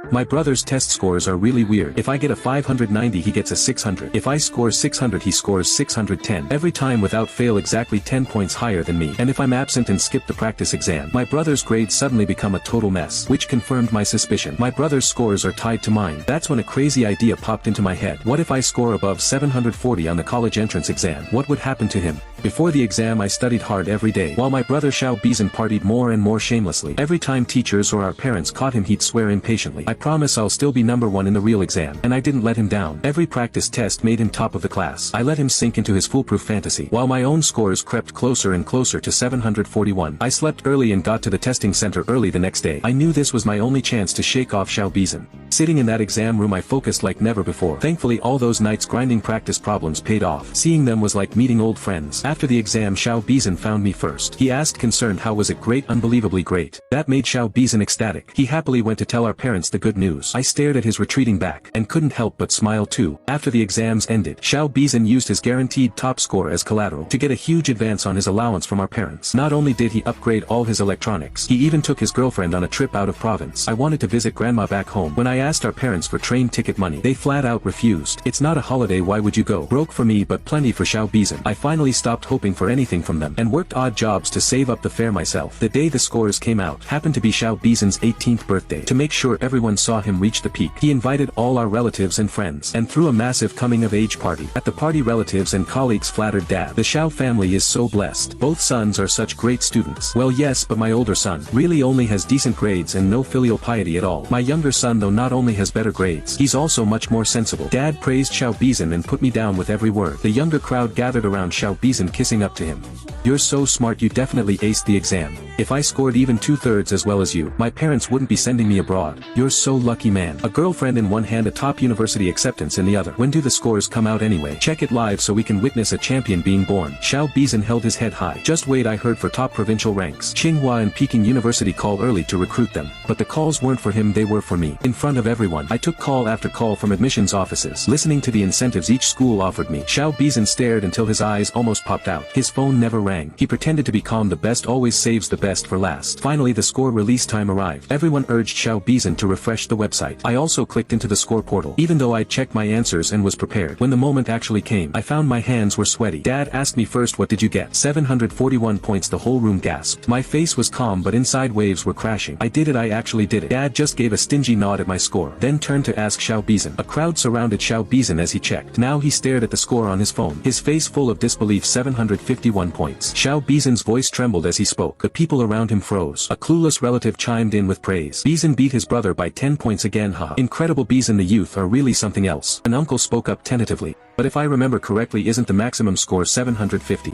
My brother's test scores are really weird. If I get a 590 he gets a 600. If I score 600 he scores 610. Every time without fail exactly 10 points higher than me. And if I'm absent and skip the practice exam, my brother's grades suddenly become a total mess. Which confirmed my suspicion. My brother's scores are tied to mine. That's when a crazy idea popped into my head. What if I score above 740 on the college entrance exam? What would happen to him? Before the exam I studied hard every day, while my brother Xiao Bizan partied more and more shamelessly. Every time teachers or our parents caught him he'd swear impatiently, "I promise I'll still be number one in the real exam." And I didn't let him down. Every practice test made him top of the class. I let him sink into his foolproof fantasy. While my own scores crept closer and closer to 741, I slept early and got to the testing center early the next day. I knew this was my only chance to shake off Xiao Bizan. Sitting in that exam room I focused like never before. Thankfully all those nights grinding practice problems paid off. Seeing them was like meeting old friends. After the exam Xiao Bizan found me first. He asked concerned how was it great, unbelievably great. That made Xiao Bizan ecstatic. He happily went to tell our parents the good news. I stared at his retreating back, and couldn't help but smile too. After the exams ended, Xiao Bizan used his guaranteed top score as collateral to get a huge advance on his allowance from our parents. Not only did he upgrade all his electronics, he even took his girlfriend on a trip out of province. I wanted to visit grandma back home. When I asked our parents for train ticket money, they flat out refused. "It's not a holiday, why would you go?" Broke for me but plenty for Xiao Bizan. I finally stopped hoping for anything from them, and worked odd jobs to save up the fare myself. The day the scores came out happened to be Xiao Bizan's 18th birthday. To make sure everyone saw him reach the peak, he invited all our relatives and friends, and threw a massive coming-of-age party. At the party relatives and colleagues flattered Dad. "The Xiao family is so blessed. Both sons are such great students." "Well yes, but my older son really only has decent grades and no filial piety at all. My younger son though not only has better grades, he's also much more sensible." Dad praised Xiao Bizan and put me down with every word. The younger crowd gathered around Xiao Bizan kissing up to him. "You're so smart, you definitely aced the exam. If I scored even 2/3 as well as you, my parents wouldn't be sending me abroad. You're so lucky man." A girlfriend in one hand, a top university acceptance in the other. When do the scores come out anyway? Check it live so we can witness a champion being born. Xiao Bizan held his head high. Just wait, I heard for top provincial ranks. Tsinghua and Peking University called early to recruit them. But the calls weren't for him, they were for me. In front of everyone, I took call after call from admissions offices, listening to the incentives each school offered me. Xiao Bizan stared until his eyes almost popped out. His phone never rang. He pretended to be calm. The best always saves the best for last. Finally the score release time arrived. Everyone urged Xiao Bizan to refresh the website. I also clicked into the score portal, even though I'd checked my answers and was prepared. When the moment actually came, I found my hands were sweaty. Dad asked me first, "What did you get?" 741 points. The whole room gasped. My face was calm but inside waves were crashing. "I did it, I actually did it." Dad just gave a stingy nod at my score, then turned to ask Xiao Bizan. A crowd surrounded Xiao Bizan as he checked. Now he stared at the score on his phone, his face full of disbelief. 751 points. Xiao Bizan's voice trembled as he spoke. The people around him froze. A clueless relative chimed in with praise. "Bizan beat his brother by 10 points again, huh? Incredible Bizan, the youth are really something else." An uncle spoke up tentatively. "But if I remember correctly, isn't the maximum score 750?